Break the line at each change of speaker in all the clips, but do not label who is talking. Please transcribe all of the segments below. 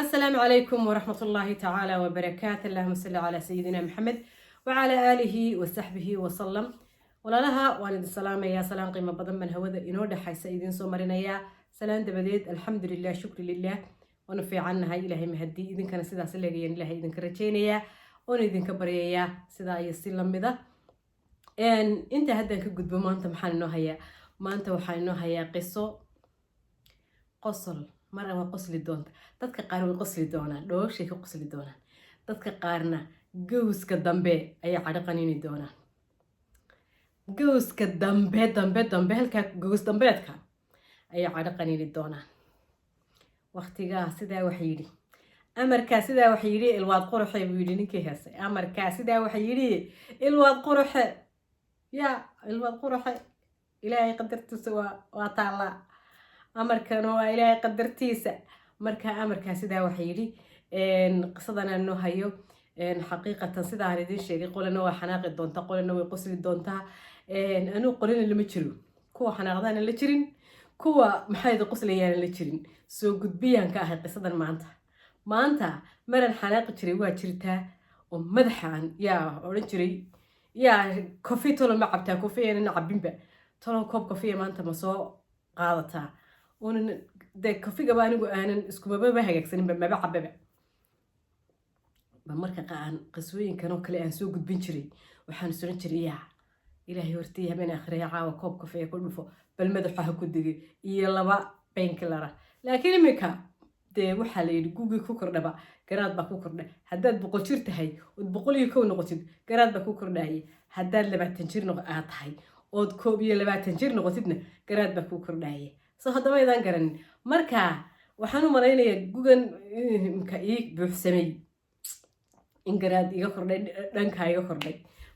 السلام عليكم ورحمة الله تعالى وبركاته. اللهم صل على سيدنا محمد وعلى آله وصحبه وسلم. ولا لها والد السلام يا سلام قيمة بدن من هوذا إنه دحي سيدين سومرنا يا سلام دبديد الحمد لله شكر لله ونفي عنها إلهي مهدي إذن كان سيدا سلقين إلهي إذن كرتينيا ونذن كبريا سيدا يسلم بذا إن أنت هدن كجد بما أنت محل هيا ما أنت وحال هيا قصة قصل مرة ما قصلي دونت dadka qaar way qosli doonaan dhooshay ka qosli doonaan dadka qaarna gowska dambe ayaa cadhaqanini doonaan gowska dambe halka gows dambeedka ayaa cadhaqanini doonaan waqtigaa sidaa wax yidhi amarkaa sidaa wax yidhi ilwaad quruxe buu yidhi ninkii heesay amarkaa sidaa wax yidhi ilwaad quruxe yaa ilwaad quruxe ilaahay qadartiisa waa taallaa amarkana waa ilaahay qadartiisa marka amarkaa sidaa waxa yidhi qisadana noo hayo xaqiiqatan sidaan idin sheegay qolana waa xanaaqi doontaa qolana way qosli doontaa anuu qolina lama jiro kuwa xanaaqdaana la jirin kuwa maxayda qoslayaana la jirin soo gudbiyaan ka ahay qisadan maanta maran xanaaqi jiray waa jirtaa oo madaxaan yaa odhan jiray yaa kofi tolo ma cabtaa kofiyana cabinba tolo koob kofiya maanta ma soo qaadataa de kofiga baa anigu aanan iskumaba hagaagsaninba maba cababa marka qaan qisooyinkan oo kale aan soo gudbin jiray waxaan suran jiray yaa ilaahay hortii habeen akhriya caawa koob kofiya ku dhufo bal madaxa ha ku digay iyo 2 painkiller laakiin imika de waxa la yidhi guugi ku kordhaba garaad baa ku kordha haddaad 100 jir tahay ood 101 noqotid garaad baa ku kordhayay haddaad 20 jir tahay ood 21 jir noqotidna garaad baa ku kordhayay soo haddaba idaan garanin marka waxaan u malaynayaa gugan imka ii buuxsamay in garaad iga kordhay dhanka iga kordhay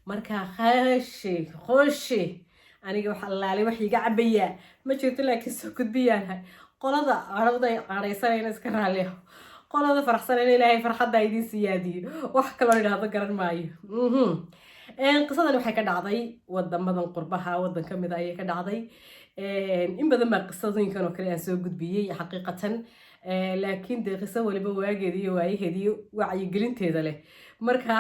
marka khoshi aniga wax allaale wax iga cabaya ma jirto laakiin soo gudbiyaan qolada arabday qaaraysanayna iska raaliyo qolada faraxsanayna ilaahay farxadda idin siyaadiyo wax kale oo idhaahdo garan maayo qisadan waxay ka dhacday wadamadan qurbaha wadan kamid ah ayay ka dhacday in badan baa qisadooyinkan oo kale aan soo gudbiyey xaqiiqatan laakiin de qiso waliba waageeda iyo waayaheediyo wacyigelinteeda leh marka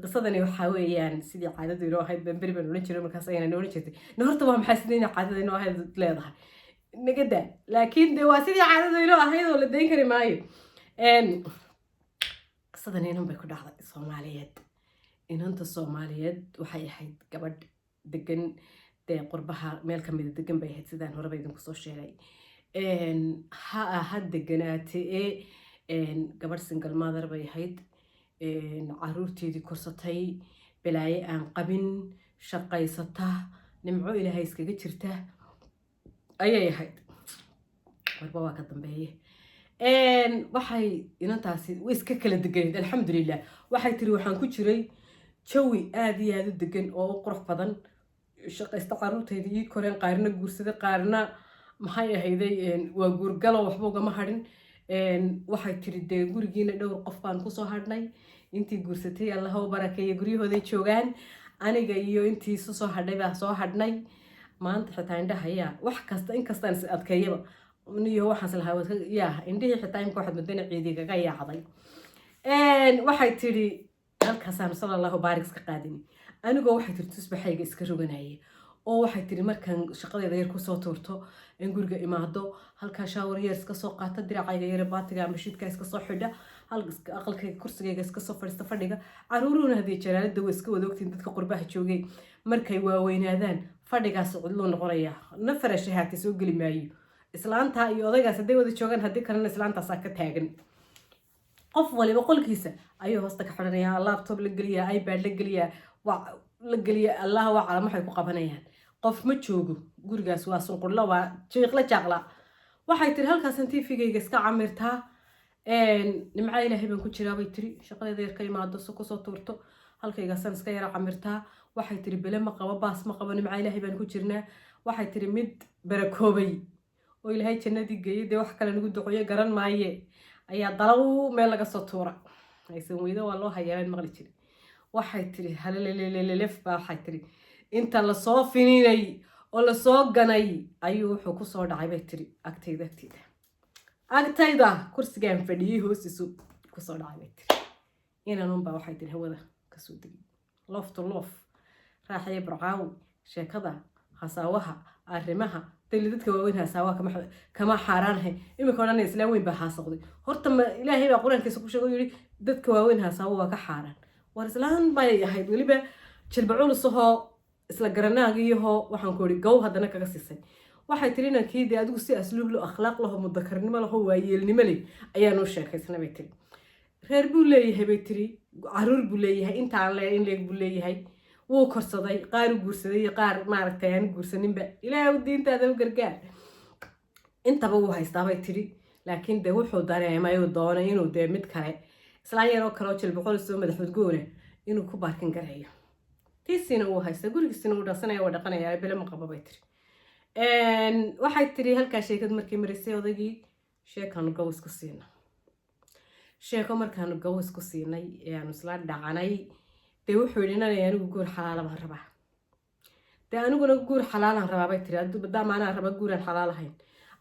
qisadani waxaa weeyaan sidii caadadu inoo ahayd bamberi baan odhan jiray markaas ayaan odhan jirtay horta waa maxay sidii caadada inoo ahayd leedahay nagada laakiin de waa sidii caadadu inoo ahayd oo la dayn kari maayo qisadan inan bay ku dhacday Soomaaliyeed inanta Soomaaliyeed waxay ahayd gabadh degan qurbaha meel kamid degan bay ahayd sidaan horeba idinku soo sheegay ha deganaatee gabadh single mother bay ahayd caruurteedii korsatay balaaye aan qabin shaqaysata nimco ilaahay iskaga jirta ayay ahayd warba waa ka dambeeye waxay inantaasi way iska kala deganeed alxamdulilah waxay tiri waxaan ku jiray jawi aad iyo aad u degan oo u qurux badan shaqaysta caruurtayda ii koreen qaarna guursada qaarna maxay ahayday waa guurgalo waxba ugama hadhin waxay tiri dee gurigiina dhowr qof baan kusoo hadhnay intii guursatay allaha u barakeeya guryahooday joogaan aniga iyo intii isu soo hadhay baa soo hadhnay maanta xitaa indhahayaa wax kasta inkastaan is adkeeyaba niyo waxaas lahaa yaa indhihii xitaa imka waxaad madana ciidigaga yaacday waxay tiri halkaasaan sala allahu baarik iska qaadini anigoo waxay tiri tusbaxayga iska roganayay oo waxay tiri markaan shaqadeeda yar kusoo tuurto in guriga imaado halkaa shaawar yar iska soo qaata diracayga yar baatiga ama shidka iska soo xidha aqalkayga kursigayga iska soo fadhiista fadhiga caruuruhuna haddii jalaalada way iska wadaogtiin dadka qurbaha joogay markay waaweynaadaan fadhigaas cidluu noqonaya nafara shahaati soo geli maayo islaanta iyo odaygaas hadday wada joogaan haddii kalena islaantaasaa ka taagan qof waliba qolkiisa ayuu hoosta ka xidhanayaa laptop la geliyaa ipad la geliyaa la geliya allah waa calaam waxay ku qabanayaan qof ma joogo gurigaas waa sunqurla waa jiiqla jaaqla waxay tiri halkaas TV-gayga iska camirtaa nimca ilaahay baan ku jiraa bay tiri shaqadeeda yar ka imaado soo kusoo tuurto halkaygaasaan iska yara camirtaa waxay tiri bele ma qabo baas ma qabo nimca ilaahay baan ku jirnaa waxay tiri mid barakoobay oo ilaahay jannadii geeyay dee wax kale nagu duqoyo garan maaye ayaa dalaw meel laga soo tuura aysan weydo waa loo hayaabeen maqli jiray waxay tiri halelelelelef baa waxay tiri inta lasoo fininay oo lasoo ganay ayuu wuxuu kusoo dhacay bay tiri agteyda agtayda kursigaan fadhiyey hoostiisu kusoo dhacay bay tiri inanunbaa waxay tiri hawada kasoo degay loof to loof raaxaya burcaawi sheekada hasaawaha arrimaha dali dadka waaweyn hasaawaha kama xaaraanahay iminka odhan islaam weyn baa haasaqday horta ma ilaahay baa qur-aankiisa ku sheegay yidhi dadka waaweyn hasaawo waa ka xaaraan war islaan bay ahayd weliba jilba culusahoo isla garanaagiyahoo waxaan ku idhi gow haddana kaga siisay waxay tiri inankii dee adigu si asluub lo akhlaaq laho mudakarnimo laho waayeelnimo leh ayaanu sheekaysna bay tiri reer buu leeyahay bay tiri caruur buu leeyahay intaan le in leeg buu leeyahay wuu korsaday qaar u guursaday iyo qaar maaragtay aan guursaninba ilaahay u diintaada u gargaar intaba wuu haystaa bay tiri laakiin dee wuxuu dareemay uu doonay inuu dee mid kale islaan yaroo kale oo jilba qolis oo madaxood goona inuu ku baarkin gareeyo tiisiina uu haysta gurigiisina uu dhaqsanaya waa dhaqanaya bele ma qabo bay tiri waxay tiri halkaa sheekad markii marisay odaygii sheekaanu gawas ku siina sheeko markaanu gawas ku siinay aanu isla dhacanay dee wuxuu yidhi inanay anigu guur xalaala baan rabaa dee aniguna guur xalaalaan rabaa bay tiri maadaama anaa raba guuraan xalaal ahayn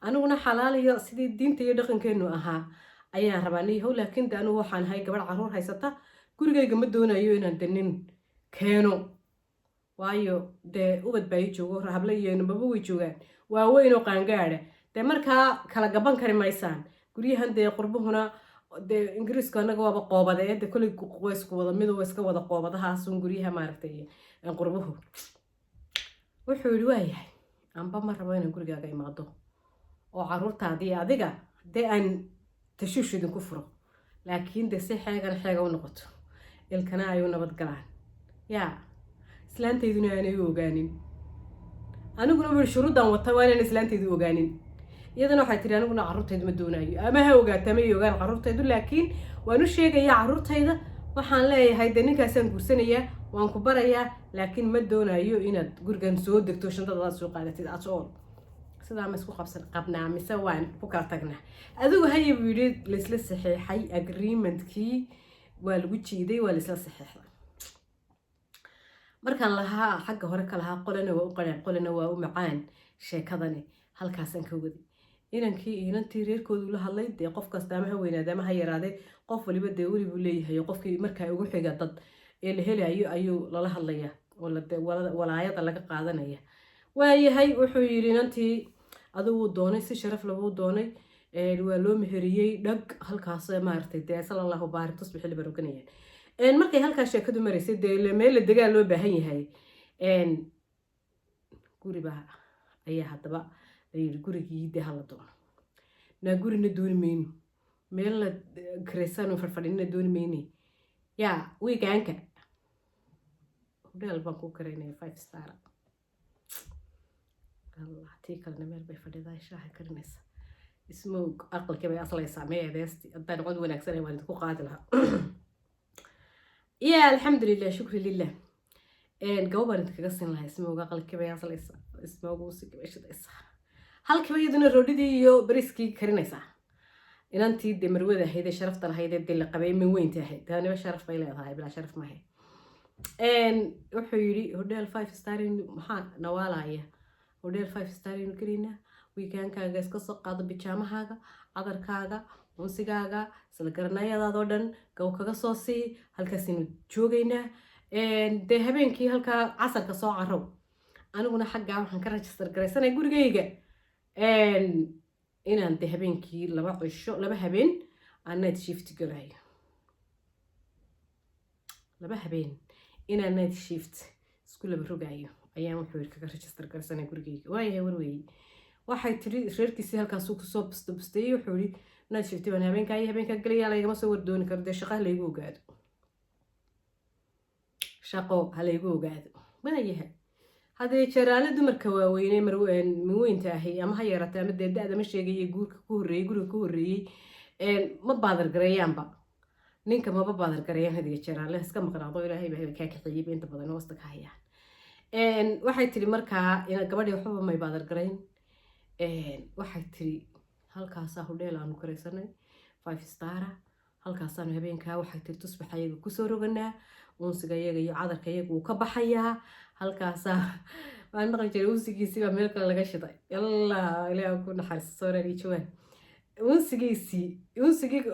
aniguna xalaal iyo sidii diinta iyo dhaqankeenu ahaa ayaan rabaa niyahow laakiin de anigu waxaan ahay gabadh caruur haysata gurigayga ma doonayo inaan de nin keeno waayo dee ubad baa ii joogo habla iyo nababa way joogaan waaweyn oo qaangaadha dee markaa kala gaban kari maysaan guryahan dee qurbuhuna dee ingiriisku annaga waaba qoobadee dee kolley waysku wada mid iska wada qoobadahaasun guryaha maaragtay qurbuhu wuxuu yidhi waayahay anba ma rabo inaan gurigaaga imaado oo caruurtaadii adiga dee aan tashuush idinku furo laakiin dee si xeegana xeega u noqoto ilkana ay u nabad galaan yaa islaantayduna aanay u ogaanin aniguna weli shuruudan wata waa inaan islaantaydu ogaanin iyadana waxay tiri aniguna carruurtaydu ma doonaayo ama ha ogaata ma ogaan carruurtaydu laakiin waan u sheegayaa carruurtayda waxaan leeyahay dee ninkaasaan guursanayaa waan ku barayaa laakiin ma doonayo inaad gurigan soo degto shandadaad soo qaadatid asool sidaa ma isku qabnaa mise waan ku kala tagnaa adigu haya buu yidhi laysla saxeexay agreementkii waa lagu jiiday waa laysla saxeexday markaan lahaa xagga hore ka lahaa qolana waa u qareen qolana waa u macaan sheekadani halkaasaan ka waday inankii inantii reerkoodu la hadlay dee qof kasta ama ha weynaade ama ha yaraade qof waliba dee weli buu leeyahay qofkii markaa ugu xiga dad ee la helayo ayuu lala hadlayaa oo walaayada laga qaadanaya waayahay wuxuu yidhi inantii adigu wuu doonay si sharaf labuu doonay waa loo meheriyey dhag halkaas maaragtay dee sala allahu baarik tusbixi libaroganayaan markay halkaa sheekadu maraysay dee meel la degaa loo baahan yahay guribaa ayaa haddaba layidhi gurigii dee hala doono naa gurina dooni mayno meel la kareysano farfadhinina dooni mayne yaa wiigaanka hodheel baan ku karaynaya 5 star allah tii kalena meel bay fadhidaa shaaha karinaysa ismoog aqalkii bay aslaysaa meedeesti haddaan cod wanaagsanay waan idinku qaadi lahaa يا الحمد لله شكرا لله جواب أنت كجسين لها اسمه وقال كبير أصل اسمه وسك بيش ده هل كبير يدنا الردي يو بريسكي كرنيسة إن أنت دي مروده هيدا شرفت لها هيدا دي اللقبين من وين تهي تاني بشرف بيلا هاي بلا شرف ما هي وحيري هوديل 5 ستارين محا نوالا هي هوديل 5 ستارين كرينا ويكان كاغا اسكسو قاضي بيجامة هاغا عذر كاغا unsigaaga isla garanayadaadoo dhan gow kaga soo sii halkaasinu joogaynaa dee habeenkii halkaa casarka soo carow aniguna xaggaa waxaan ka register garaysanay gurigayga inaan dee habeenkii 2 habeen aan night shift galayo 2 habeen inaan night shift isku laba rogayo ayaan wuxuu kaga register garaysanay gurigayga waayahay warweeyey waxay tiri reerkiisii halkaasuu kusoo bustay wuxuu yidhi naad shifti baan habeenkaa galayaa laygama soo wardooni karo dee shaqo halaygu ogaado shaqo halaygu ogaado waayahay haddee jaraale dumarka waaweynee minweynta ahi ama ha yeeratay ama dee da-da ma sheegaya guurka ku horreeyey guriga ku horreeyey ma baadargarayaanba ninka maba baadargarayaan hadiga jaraale iska maqnaado ilaahay baa kaa kaxeeyeyba inta badan hoosta ka hayaan waxay tiri markaa gabadhii waxbaba may baadargarayn waxay tiri halkaasaa hodheel aanu karaysanay 5 star halkaasaanu habeenkaa waxay tiri tusbax ayaga kusoo roganaa unsiga iyaga iyo cadarka iyaga wuu ka baxayaa halkaasaa waan maqli jiray unsigiisii baa meel kale laga shiday yalla ilaaha ku naxariisto soo reeri jawaan unsigii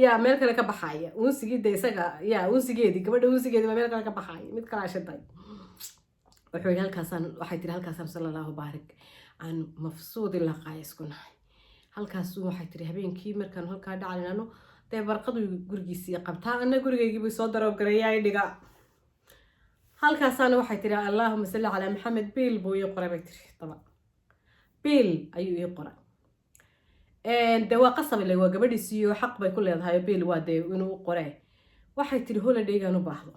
yaa meel kale ka baxaya unsigii de isaga yaa unsigeedii gabadha unsigeedii baa meel kale ka baxaya mid kalaa shiday wuxuu yidhi waxay tiri halkaasaan sallallahu baarik aan mafsuudi laqaaya isku nahay halkaasuu waxay tiri habeenkii markaan halkaa dhacalinano dee barqadu gurigiisii qabtaa ana gurigaygiibuu soo daroogareeyaa dhiga halkaasaana waxay tiri allaahuma salli calaa maxamed biil buu ii qoray bay tiri daba biil ayuu ii qoray de waa qasab ile waa gabadhiisiiyo xaq bay ku leedahay biil waa dee inuu u qoree waxay tiri holidaygaan u baahdo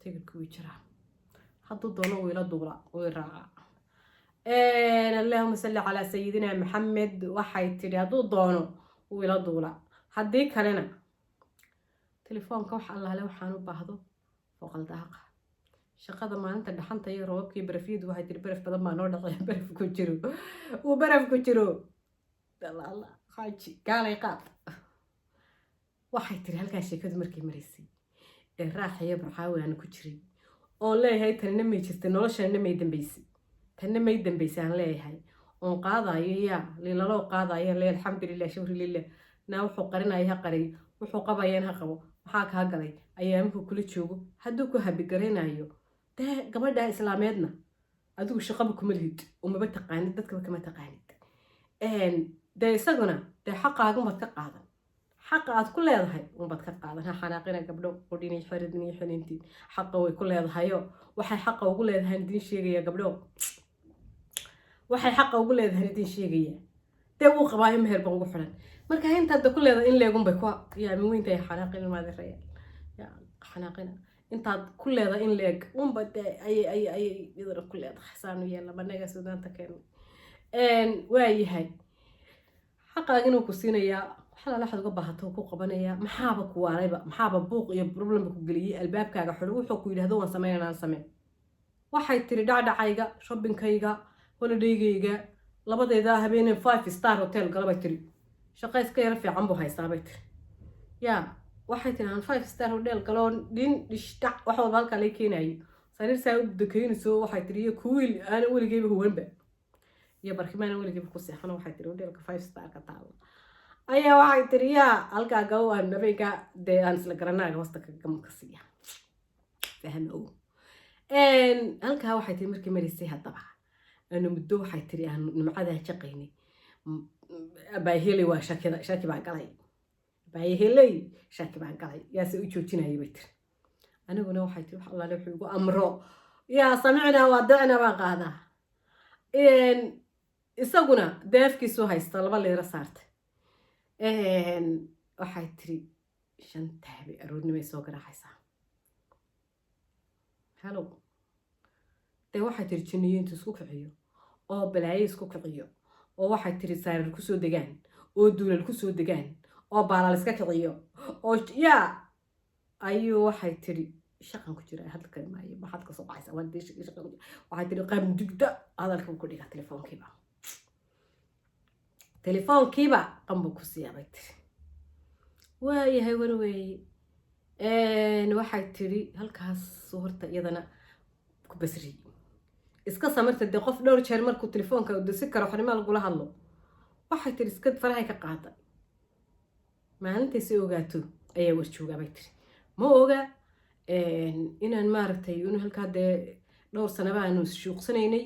tigirka wii jiraa hadduu doono wuu ila duula wuu i raaca allaahuma salli calaa sayidina maxamed waxay tiri hadduu doono wuu ila duula haddii kalena telefoonka wax allaale waxaan u baahdo foqal daaqa shaqada maalinta dhaxanta iyo roobabkii barafyadu waxay tiri baraf badan baa noo dhacay baraf ku jiro uu baraf ku jiro الله خاجي قال يقاط waxay tiri halkaa sheekadu markay maraysay ee raaxaya barxaawi aan ku jiray oo leeyahay tanna may jirtay noloshana may dambeysay tanna may dambeysay aan leeyahay oo qaadayo yaa lilalo qaadayo lee alxamdulillah shukri lillah na wuxuu qarinayaa qaray wuxuu qabayeen ha qabo waxa ka galay ayaamku kula joogo haduu ku habi gareenayo taa gabadha islaameedna adigu shaqaba kuma lihid uma ba taqaanid dadka kama taqaanid de isaguna de xaqaaga umad ka qaadan xaqa aad ku leedahay umad ka qaadan ha xanaaqina gabdho qodinay xiridnay xilintii xaqa way ku leedahayo waxay xaqa ugu leedahay diin sheegaya gabdho waxay xaqa ugu leedahay diin sheegaya de uu qabaayo meher baa ugu xiran marka inta ku leedahay in leegun bay ku yaa min weynta xanaaqina maad reeyay ya xanaaqina inta ku leedahay in leeg umba ay idar ku leedahay saanu yeela banaga suudaanta keen waayahay xaqaaga inuu ku siinayaa waxa la xad uga baahato ku qabanaya maxaaba ku waarayba maxaaba buuq iyo problem ku galiyay albaabkaaga xul wuxuu ku yiraahdo waan sameeynaa samee waxay tiri dhacdhacayga shoppingkayga holidaygayga labadeeda habeenin 5 star hotel galabay tiri shaqayska yar fiican buu haystaa bay tiri ya waxay tiri aan 5 star hotel galoon din dhishtac waxa walba halka la keenayo sariir saa u dakeynayso waxay tiri kuwiil aan weligeyba huwanba يا بركمان ولا جيب كوسي حنا واحد تري ودي لك 5 ستار كتاو أيه واحد تري يا ألقى جوا النبيكا ده أنس لقرنا وسطك كم كسية فهم أو إن ألقى واحد تري مركي مريسيها طبعا إنه مدو واحد تري إنه معاه شقيني بايهلي شاكي بعقلي بايهلي شاكي بعقلي يا سوي تشوتينا يبتر أنا قلنا واحد تري الله له حلو أمره يا سمعنا ودعنا بقى إن isaguna deefkiisu haysta laba leer saartay waxay tiri shanta habeen aroornimo soo garaacaysaa hello de waxay tiri jiniyeyntu isku kiciyo oo balaayo isku kiciyo oo waxay tiri saarir ku soo degaan oo duulal ku soo degaan oo baalal iska kiciyo oo ya ayuu waxay tiri shaqan ku jira hadda kalmaayo maxad ka soo baxaysa waan deesh shaqan waxay tiri qaam digda hadalka ku dhiga telefoonkiiba qambu ku siyaabay tiri waayahay warweey waxay tiri halkaas horta iyadana ku basri iska samarta de qof dhowr jeer markuu telefoonka u disi karo xarimaal gula hadlo waxay tiri iska farahay ka qaada maalintii si ogaato ayaa war jooga bay tiri ma oga inaan maaragtay inuu halkaa de dhowr sano baanu shuuqsanaynay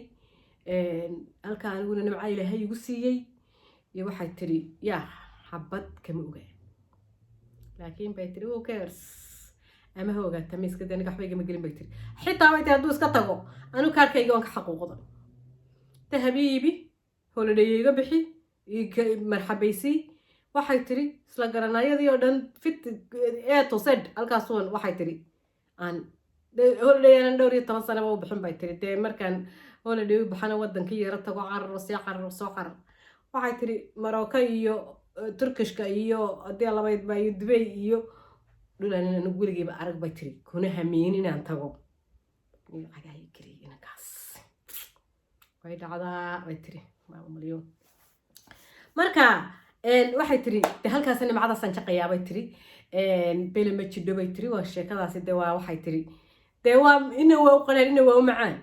halkaa aniguna nimca ilaahay igu siiyey iyo waxay tiri yaa xabad kama oga laakiin bay tiri who cares ama ha ogaata ma iska daniga waxba igama gelin bay tiri xitaa way tiri hadduu iska tago anu kaarkayga waan ka xaquuqda ta habiibi holidayga bixi marxabaysi waxay tiri isla garanayadii oo dhan fit to z halkaas waxay tiri aan holidayan dhowr iyo 10 sano u bixin bay tiri dee markaan holiday u baxana wadankii yara tago carar soo carar waxay tiri Morocco iyo Turkishka iyo hadii labayd baa iyo Dubai iyo dhulaan anigu weligeeba arag bay tiri kuna hameen inaan tago agaay kariina kaas way dhacdaa bay tiri ma umaliyo marka waxay tiri de halkaas nimcada san shaqeeyaa bay tiri bele ma jidho bay tiri waa sheekadaasi de waa waxay tiri de waa inna waa u qanaan inna waa u macaan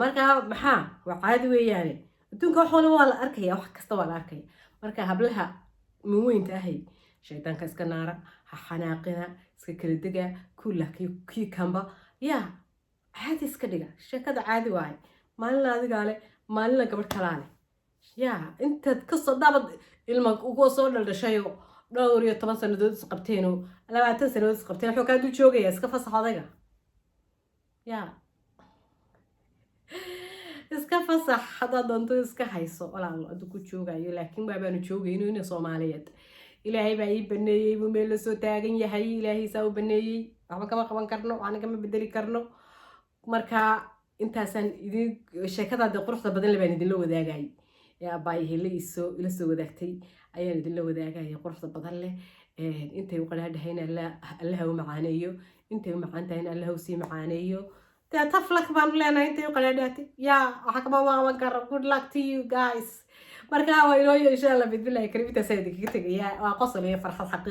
marka maxaa waa caadi weeyaan adduunka wax walba waa la arkaya wax kasta waa la arkaya marka hablaha muweynta ahay shaydaanka iska naara ha xanaaqina iska kala dega kula kii kamba yaa caadi iska dhiga sheekada caadi waaye maalin adigaa leh maalina gabadh kalaa leh yaa intaad kasoo dhaabad ilma ugu soo dhaldhashayo dhowr iyo 10 sanadood is qabteeno 20 sanadood is qabteen wuxuu kaa dul joogaya iska fasax odayga yaa iska fasax haddaad doonto iska hayso walaalo aduu ku joogayo laakiin baabaanu joogayno ina Soomaaliyeed ilaahay baa ii baneeyay buu meel la soo taagan yahay ilaahay saa u baneeyay waxba kama qaban karno waxna kama bedeli karno marka intaasan idin sheekada quruxda badan baan idin la wadaagay yaa baay helayso ila soo wadaagtay ayaan idin la wadaagay quruxda badan leh intay u qalaadahayna Allah u macaaneeyo intay u macaantahay Allah u sii macaaneeyo taflak baan leenahay intay u qalaadhatay yaa waxa kama qaban karo good luck to you guys marka waa inoo insha Allah bidbillahi karimta sayidka tagaya waa qosol iyo farxad xaq